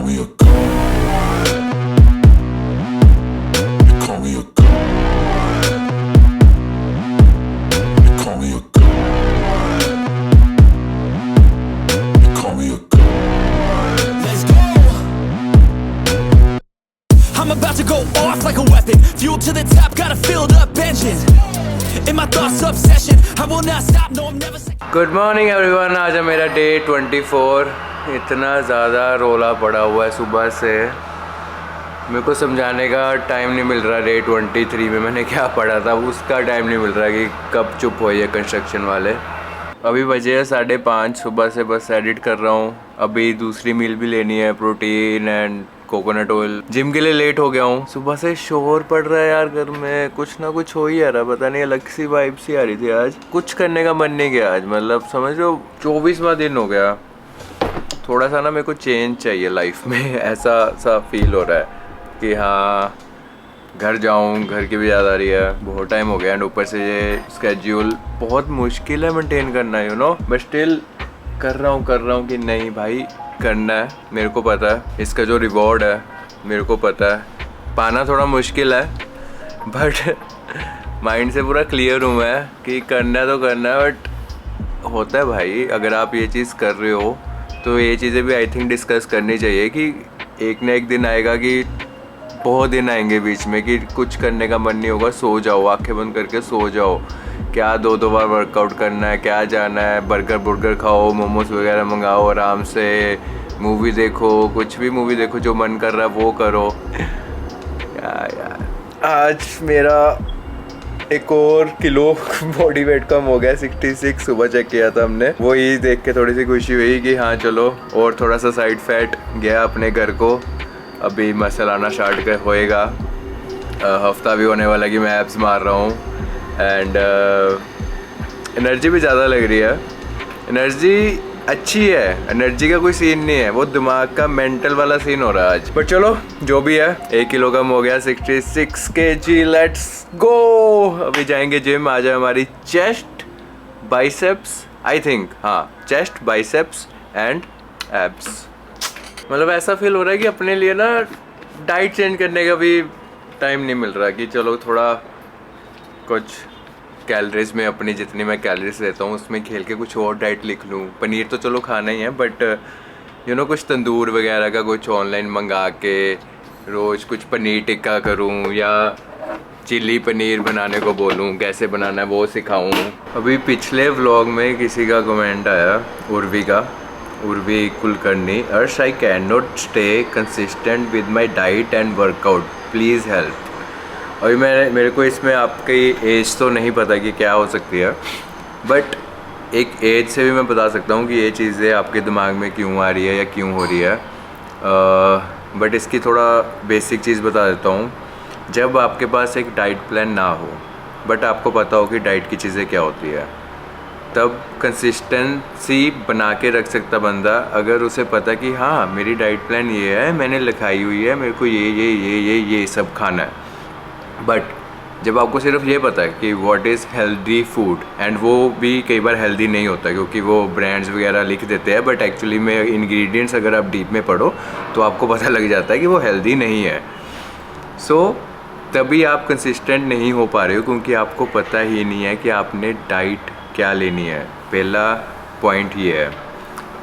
me a god. They call me a god. They call me a god. They call me a god. Let's go. I'm about to go off like a weapon. Fuel to the top, got a filled up engine. In my thoughts, obsession. I will not stop, no I'm never second. Good morning everyone. आज है मेरा day 24। इतना ज़्यादा रोला पड़ा हुआ है सुबह से, मेरे को समझाने का टाइम नहीं मिल रहा। डे 23 में मैंने क्या पढ़ा था उसका टाइम नहीं मिल रहा कि कब चुप हो ये कंस्ट्रक्शन वाले। अभी बजे है 5:30, सुबह से बस एडिट कर रहा हूँ। अभी दूसरी मील भी लेनी है, protein and coconut oil. Gym के लिए लेट हो गया हूँ। सुबह से शोर पड़ रहा है यार घर में, कुछ ना कुछ हो ही आ रहा, पता नहीं अलग सी वाइब सी आ रही थी। आज कुछ करने का मन नहीं किया आज, मतलब समझ लो 24वां दिन हो गया। थोड़ा सा ना मेरे को चेंज चाहिए लाइफ में, ऐसा सा फील हो रहा है कि हाँ घर जाऊँ, घर की भी याद आ रही है। बहुत टाइम हो गया एंड ऊपर से ये स्केड्यूल बहुत मुश्किल है मेंटेन करना, यू नो। बट स्टिल कर रहा हूँ कि नहीं भाई करना है। मेरे को पता है इसका जो रिवॉर्ड है, मेरे को पता है पाना थोड़ा मुश्किल है, बट माइंड से पूरा क्लियर हूँ मैं कि करना है तो करना है। बट होता है भाई, अगर आप ये चीज़ कर रहे हो तो ये चीज़ें भी आई थिंक डिस्कस करनी चाहिए कि एक ना एक दिन आएगा कि बहुत दिन आएंगे बीच में कि कुछ करने का मन नहीं होगा, सो जाओ, आंखें बंद करके सो जाओ। क्या 2 बार वर्कआउट करना है, क्या जाना है, बर्गर खाओ, मोमोज वगैरह मंगाओ, आराम से मूवी देखो, कुछ भी मूवी देखो, जो मन कर रहा है वो करो। यार आज मेरा 1 और किलो बॉडी वेट कम हो गया, 66 सुबह चेक किया था हमने। वो ही देख के थोड़ी सी खुशी हुई कि हाँ चलो, और थोड़ा सा साइड फैट गया अपने घर को। अभी मसल आना स्टार्ट होएगा, हफ्ता भी होने वाला कि मैं एब्स मार रहा हूँ एंड एनर्जी भी ज़्यादा लग रही है। एनर्जी अच्छी है, एनर्जी का कोई सीन नहीं है, वो दिमाग का मेंटल वाला सीन हो रहा है आज। बट चलो जो भी है, 1 किलो कम हो गया, 66 kg, लेट्स गो। अभी जाएंगे जिम। आज है हमारी चेस्ट बाइसेप्स, आई थिंक, हाँ चेस्ट बाइसेप्स एंड एब्स। मतलब ऐसा फील हो रहा है कि अपने लिए ना डाइट चेंज करने का भी टाइम नहीं मिल रहा कि चलो थोड़ा कुछ कैलोरीज में, अपनी जितनी मैं कैलोरीज लेता हूँ उसमें खेल के कुछ और डाइट लिख लूँ। पनीर तो चलो खाना ही है, बट यू नो कुछ तंदूर वगैरह का कुछ ऑनलाइन मंगा के रोज़ कुछ पनीर टिक्का करूँ या चिली पनीर बनाने को बोलूँ, कैसे बनाना है वो सिखाऊँ। अभी पिछले व्लॉग में किसी का कमेंट आया, उर्वी कुलकर्णी, अर्श I can not stay consistent with my diet and workout, please help. अभी मेरे को इसमें आपकी एज तो नहीं पता कि क्या हो सकती है, बट एक एज से भी मैं बता सकता हूँ कि ये चीज़ें आपके दिमाग में क्यों आ रही है या क्यों हो रही है। बट इसकी थोड़ा बेसिक चीज़ बता देता हूँ। जब आपके पास एक डाइट प्लान ना हो बट आपको पता हो कि डाइट की चीज़ें क्या होती है, तब कंसिस्टेंसी बना के रख सकता बंदा, अगर उसे पता कि हाँ मेरी डाइट प्लान ये है, मैंने लिखाई हुई है, मेरे को ये सब खाना है। बट जब आपको सिर्फ ये पता है कि what is healthy food, and वो भी कई बार हेल्दी नहीं होता क्योंकि वो ब्रांड्स वगैरह लिख देते हैं, बट एक्चुअली में इंग्रेडिएंट्स अगर आप डीप में पढ़ो तो आपको पता लग जाता है कि वो हेल्दी नहीं है। सो तभी आप कंसिस्टेंट नहीं हो पा रहे हो क्योंकि आपको पता ही नहीं है कि आपने डाइट क्या लेनी है। पहला पॉइंट ये है।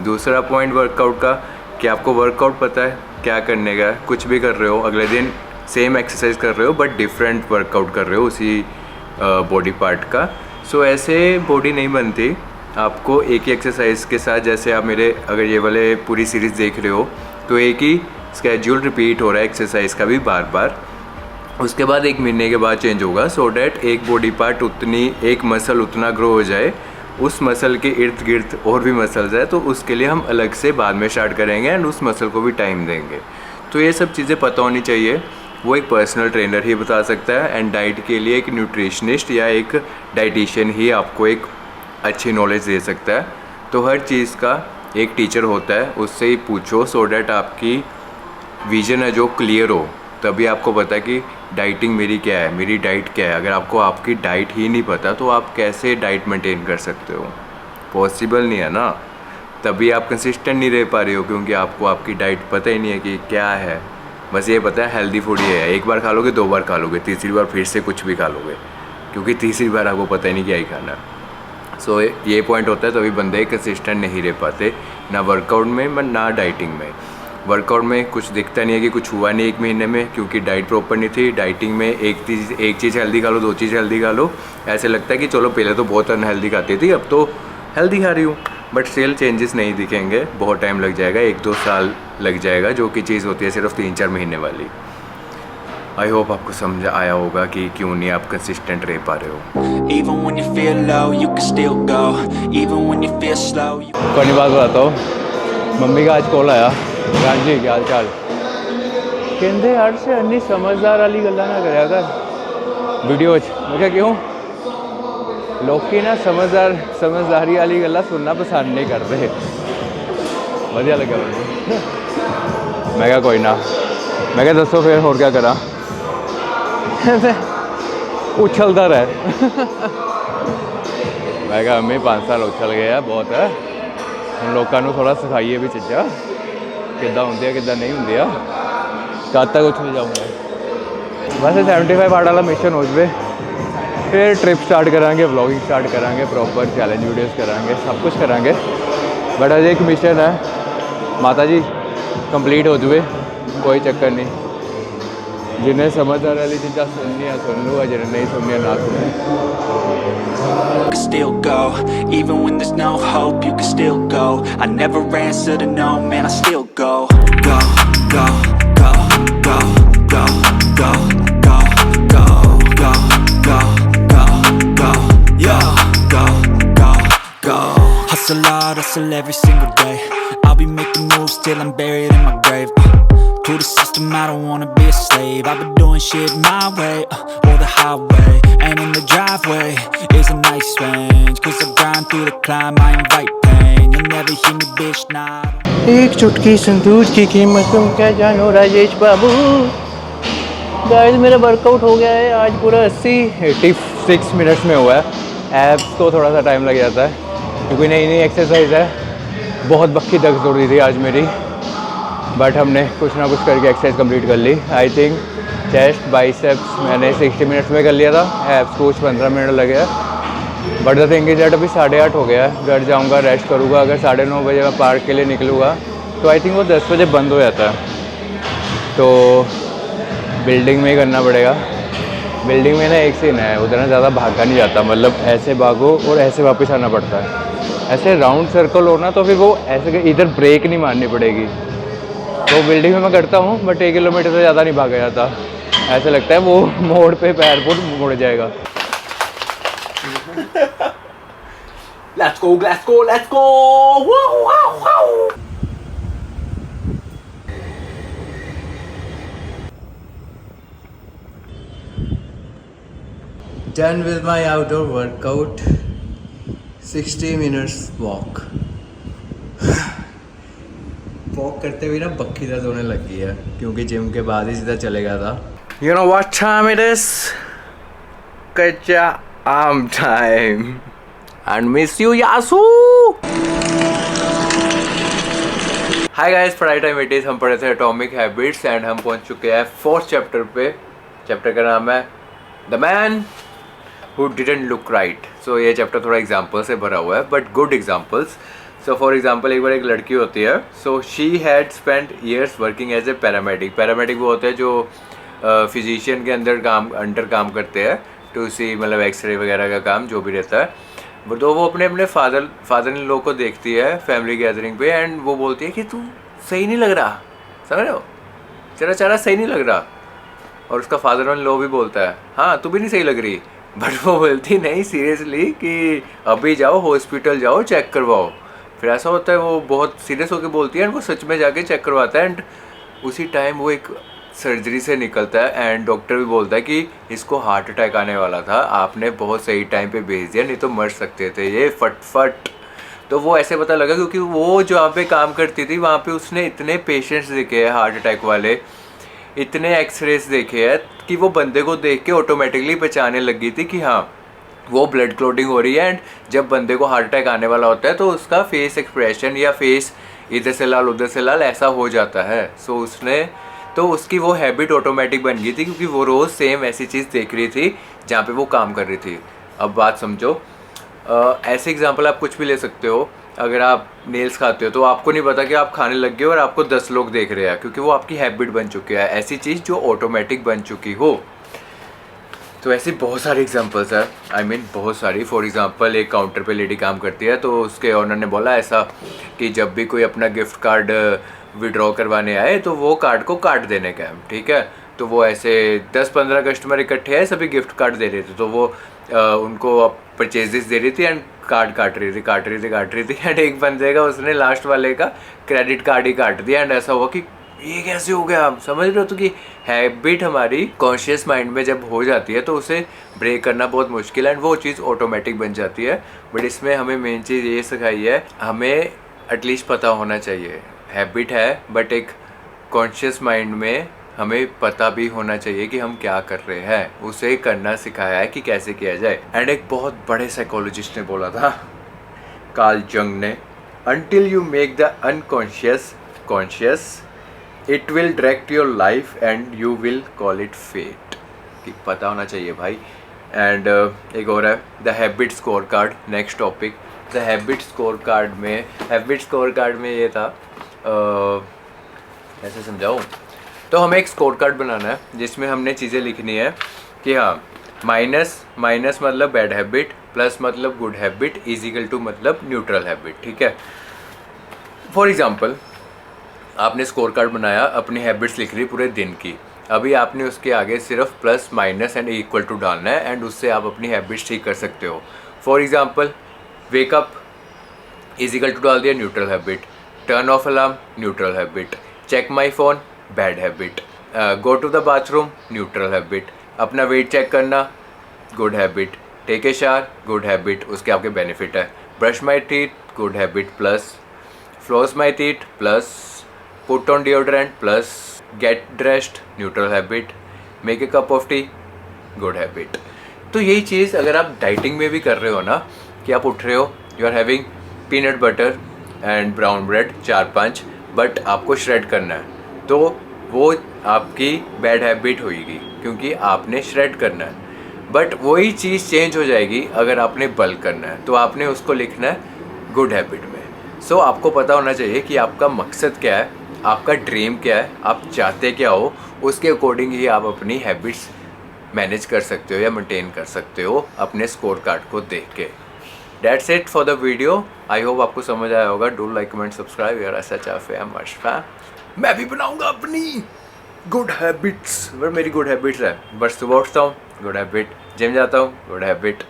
दूसरा पॉइंट वर्कआउट का, कि आपको वर्कआउट पता है क्या करने का। कुछ भी कर रहे हो, अगले दिन सेम एक्सरसाइज कर रहे हो बट डिफरेंट वर्कआउट कर रहे हो उसी बॉडी पार्ट का। सो ऐसे बॉडी नहीं बनती। आपको एक ही एक्सरसाइज के साथ, जैसे आप मेरे अगर ये वाले पूरी सीरीज़ देख रहे हो तो एक ही स्केड्यूल रिपीट हो रहा है एक्सरसाइज का भी बार बार। उसके बाद 1 महीने के बाद चेंज होगा, सो डैट एक बॉडी पार्ट उतनी, एक मसल उतना ग्रो हो जाए, उस मसल के इर्द गिर्द और भी मसल्स है तो उसके लिए हम अलग से बाद में स्टार्ट करेंगे एंड उस मसल को भी टाइम देंगे। तो ये सब चीज़ें पता होनी चाहिए, वो एक पर्सनल ट्रेनर ही बता सकता है। एंड डाइट के लिए एक न्यूट्रिशनिस्ट या एक डाइटिशियन ही आपको एक अच्छी नॉलेज दे सकता है। तो हर चीज़ का एक टीचर होता है, उससे ही पूछो, सो डैट आपकी विजन है जो क्लियर हो। तभी आपको पता है कि डाइटिंग मेरी क्या है, मेरी डाइट क्या है। अगर आपको आपकी डाइट ही नहीं पता तो आप कैसे डाइट मेंटेन कर सकते हो, पॉसिबल नहीं है ना। तभी आप कंसिस्टेंट नहीं रह पा रहे हो, क्योंकि आपको आपकी डाइट पता ही नहीं है कि क्या है। बस ये पता है हेल्दी फूड ये है, एक बार खा लोगे, 2 बार खा लोगे, तीसरी बार फिर से कुछ भी खा लोगे, क्योंकि तीसरी बार आपको पता ही नहीं क्या ही खाना। सो ये पॉइंट होता है, तभी बंदे कंसिस्टेंट नहीं रह पाते, ना वर्कआउट में ना डाइटिंग में। वर्कआउट में कुछ दिखता नहीं है कि कुछ हुआ नहीं 1 महीने में, क्योंकि डाइट प्रॉपर नहीं थी। डाइटिंग में एक चीज़ हेल्दी खा लो, 2 चीज़ हेल्दी खा लो, ऐसे लगता है कि चलो पहले तो बहुत अनहेल्दी खाती थी, अब तो हेल्दी खा रही हूँ। बट स्टिल चेंजेस नहीं दिखेंगे, बहुत टाइम लग जाएगा, 1-2 साल लग जाएगा, जो कि चीज़ होती है सिर्फ 3-4 महीने वाली। आई होप आपको समझ आया होगा कि क्यों नहीं आप कंसिस्टेंट रह पा रहे हो। Even when you feel low, you can still go. Even when you feel slow, you funny बात बताता हूँ, मम्मी का आज कॉल आया, राज जी क्या हाल चाल, कहते यार से अन्नी समझदार वाली गल्ला ना कराया कर वीडियो मैं क्या क्यों लोग की ना समझदारी वाली गल्ला सुनना पसंद नहीं करते। बढ़िया लगा मुझे। मैं क्या कोई ना, मैं क्या दसो फिर और क्या करा, उछलता रहे। मैं क्या अम्मी 5 साल उछल गया बहुत है, हम लोगों को थोड़ा सिखाइए भी चीज़ा किदा होंगे किदा नहीं होंगे, कद तक उछल जाऊँगा। बस 75 पार्ट वाला मिशन हो जाए, फिर ट्रिप स्टार्ट करांगे, व्लॉगिंग स्टार्ट करांगे, प्रॉपर चैलेंज वीडियोस करांगे, सब कुछ करांगे। बट अजे एक मिशन है, माता जी कंप्लीट हो जाए, कोई चक्कर नहीं, जिन्हें समझदार वाली चीज़ा सुननी है सुन लूँगा, जिन्हें नहीं सुननी है ना सुने। can still go. Even when there's no hope, you can still go. I never answer to no, man, I still go. Go, go, go, go, go, go, go, go, go, go, go, go, yo, go, go, go. Hustle hard, hustle every single day. I'll be making moves till I'm buried in my grave. To the system, I don't wanna be a slave. I've been doing shit my way, or the highway. And in the driveway is a nice range, 'cause I grind through the climb, I invite pain. You'll never hear me, bitch, nah. एक चुटकी संतूर की कीमत तुम क्या जानो राजेश बाबू। Guys मेरा workout हो गया है आज पूरा 86 मिनट्स में हुआ है। एब्स को थोड़ा सा टाइम लग जाता है, क्योंकि नई एक्सरसाइज है, बहुत बक्की तक जोड़ दी थी आज मेरी, बट हमने कुछ ना कुछ करके एक्सरसाइज कंप्लीट कर ली। आई थिंक चेस्ट बाइसेप्स मैंने 60 मिनट्स में कर लिया था, एब्स को कुछ 15 मिनट लगे। But the thing is that अभी 8:30 हो गया है, घर जाऊंगा, रेस्ट करूंगा। अगर 9:30 बजे मैं पार्क के लिए निकलूँगा तो आई थिंक वो 10 बजे बंद हो जाता है, तो बिल्डिंग में ही करना पड़ेगा। बिल्डिंग में ना एक सीन है, उधर ना ज़्यादा भागा नहीं जाता, मतलब ऐसे भागो और ऐसे वापस आना पड़ता है। ऐसे राउंड सर्कल हो ना तो फिर वो ऐसे इधर ब्रेक नहीं मारनी पड़ेगी। तो बिल्डिंग में मैं करता हूँ, बट 1 किलोमीटर से ज़्यादा नहीं भागा जाता, ऐसे लगता है वो मोड़ पे पैर मुड़ जाएगा। Let's go, let's go, let's go! Wow, wow, wow! Done with my outdoor workout, 60 minutes walk. Walk करते हुए ना बक्की दर्द होने लग गई है, क्योंकि जिम के बाद ही सीधा चले गया था। You know what time it is? कच्चा आम time. And miss you यासू। Hi guys, पढ़ाई टाइम इट इज। हम पढ़े थे एटॉमिक हैबिट्स एंड हम पहुंच चुके हैं 4th चैप्टर पे। चैप्टर का नाम है the man who didn't look right. So ये चैप्टर थोड़ा एग्जाम्पल से भरा हुआ है, but good examples. So for example एक बार एक लड़की होती है, so she had spent years working as a paramedic. Paramedic वो होते हैं जो फिजिशियन के अंदर काम करते हैं, टू सी मतलब एक्सरे वगैरह का काम जो भी रहता है। तो वो अपने फादर इन लॉ को देखती है फैमिली गैदरिंग पे, एंड वो बोलती है कि तू सही नहीं लग रहा, समझ रहे हो, तेरा चेहरा सही नहीं लग रहा। और उसका फादर इन लॉ भी बोलता है हाँ तू भी नहीं सही लग रही, बट वो बोलती नहीं सीरियसली कि अभी जाओ हॉस्पिटल जाओ चेक करवाओ। फिर ऐसा होता है वो बहुत सीरियस होकर बोलती है, एंड वो सच में जाके चेक करवाता है, एंड उसी टाइम वो एक सर्जरी से निकलता है, एंड डॉक्टर भी बोलता है कि इसको हार्ट अटैक आने वाला था, आपने बहुत सही टाइम पे भेज दिया, नहीं तो मर सकते थे ये फट। तो वो ऐसे पता लगा क्योंकि वो जहाँ पे काम करती थी वहाँ पे उसने इतने पेशेंट्स देखे हैं हार्ट अटैक वाले, इतने एक्सरेज देखे हैं कि वो बंदे को देख के ऑटोमेटिकली पहचानने लगी थी कि हाँ वो ब्लड क्लोटिंग हो रही है, एंड जब बंदे को हार्ट अटैक आने वाला होता है तो उसका फेस एक्सप्रेशन या फेस इधर से लाल उधर से लाल ऐसा हो जाता है। सो उसकी वो हैबिट ऑटोमेटिक बन गई थी, क्योंकि वो रोज़ सेम ऐसी चीज़ देख रही थी जहाँ पे वो काम कर रही थी। अब बात समझो, ऐसे एग्जांपल आप कुछ भी ले सकते हो। अगर आप नेल्स खाते हो तो आपको नहीं पता कि आप खाने लग गए और आपको 10 लोग देख रहे हैं, क्योंकि वो आपकी हैबिट बन चुकी है, ऐसी चीज़ जो ऑटोमेटिक बन चुकी हो। तो ऐसी बहुत सारी एग्जांपल्स है, आई मीन बहुत सारी। फॉर एग्जांपल, एक काउंटर पे लेडी काम करती है, तो उसके ऑनर ने बोला ऐसा कि जब भी कोई अपना गिफ्ट कार्ड विड्रॉ करवाने आए तो वो कार्ड को काट देने का है, ठीक है। तो वो ऐसे 10-15 कस्टमर इकट्ठे हैं, सभी गिफ्ट कार्ड दे रहे थे, तो वो उनको परचेजेस दे रही थी एंड कार्ड काट रही थी एंड एक बंदे का, उसने लास्ट वाले का क्रेडिट कार्ड ही काट दिया। एंड ऐसा हुआ कि ये कैसे हो गया, आप समझ रहे हो। तो कि हैबिट हमारी कॉन्शियस माइंड में जब हो जाती है तो उसे ब्रेक करना बहुत मुश्किल है, एंड वो चीज़ ऑटोमेटिक बन जाती है। बट इसमें हमें मेन चीज़ ये सिखाई है, हमें एटलीस्ट पता होना चाहिए हैबिट है, बट एक कॉन्शियस माइंड में हमें पता भी होना चाहिए कि हम क्या कर रहे हैं। उसे करना सिखाया है कि कैसे किया जाए। एंड एक बहुत बड़े साइकोलॉजिस्ट ने बोला था, कार्ल जंग ने, until you make the unconscious conscious it will direct your life and you will call it fate। कि पता होना चाहिए भाई। एंड एक और है the habit score card, next topic. The habit score card में ये था, ऐसे समझाऊँ तो हमें एक स्कोर कार्ड बनाना है जिसमें हमने चीज़ें लिखनी है कि हाँ, माइनस मतलब बैड हैबिट, प्लस मतलब गुड हैबिट, इजिकल टू मतलब न्यूट्रल हैबिट, ठीक है। फॉर एग्जांपल, आपने स्कोर कार्ड बनाया, अपनी हैबिट्स लिख रही पूरे दिन की। अभी आपने उसके आगे सिर्फ plus minus and equal to डालना है, एंड उससे आप अपनी हैबिट्स ठीक कर सकते हो। For example, wake up equal to डाल दिया, neutral habit. Turn off alarm, neutral habit. Check my phone, bad habit. Go to the bathroom, neutral habit. अपना वेट चेक करना, good habit. Take a shower, good habit, उसके आपके benefit है। Brush my teeth, good habit plus. Floss my teeth plus. Put on deodorant plus. Get dressed, neutral habit. Make a cup of tea, good habit. तो यही चीज़ अगर आप dieting में भी कर रहे हो ना, कि आप उठ रहे हो, you are having peanut butter and brown bread 4-5, but आपको श्रेड करना है, तो वो आपकी बैड हैबिट होगी, क्योंकि आपने श्रेड करना है। बट वही चीज़ चेंज हो जाएगी अगर आपने बल्क करना है, तो आपने उसको लिखना है गुड हैबिट में। सो आपको पता होना चाहिए कि आपका मकसद क्या है, आपका ड्रीम क्या है, आप चाहते क्या हो, उसके अकॉर्डिंग ही आप अपनी हैबिट्स मैनेज कर सकते हो या मेंटेन कर सकते हो अपने स्कोर कार्ड को देख के। That's it for the video। I hope आपको समझ आया होगा। डू लाइक, कमेंट, सब्सक्राइब यार, सच आ फेमस फैन। मैं भी बनाऊंगा अपनी गुड हैबिट्स, पर मेरी गुड हैबिट्स है, बस सुबह उठता हूँ, गुड हैबिट। जिम जाता हूँ, गुड हैबिट।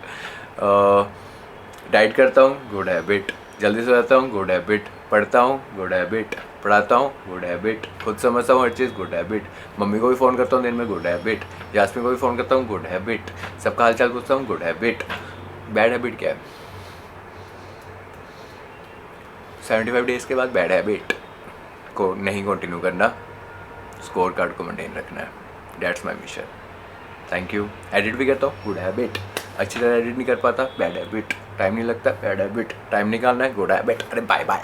डाइट करता हूँ, गुड हैबिट। जल्दी सो जाता हूँ, गुड हैबिट। पढ़ता हूँ, गुड हैबिट। पढ़ाता हूँ, गुड हैबिट। खुद समझता हूँ हर चीज़, गुड हैबिट। मम्मी को भी फ़ोन करता हूँ दिन में, गुड हैबिट। यास्मीन को भी फ़ोन करता हूँ, गुड हैबिट। सबका हाल चाल पूछता हूँ, गुड हैबिट। बैड हैबिट क्या है? 75 डेज़ के बाद बैड हैबिट को नहीं कंटिन्यू करना, स्कोर कार्ड को मेंटेन रखना है। That's my mission. Thank you. Edit भी करता हूँ, गुड हैबिट। अच्छी तरह एडिट नहीं कर पाता, बैड हैबिट। टाइम नहीं लगता, बैड हैबिट। टाइम निकालना है, गुड हैबिट। अरे बाय बाय।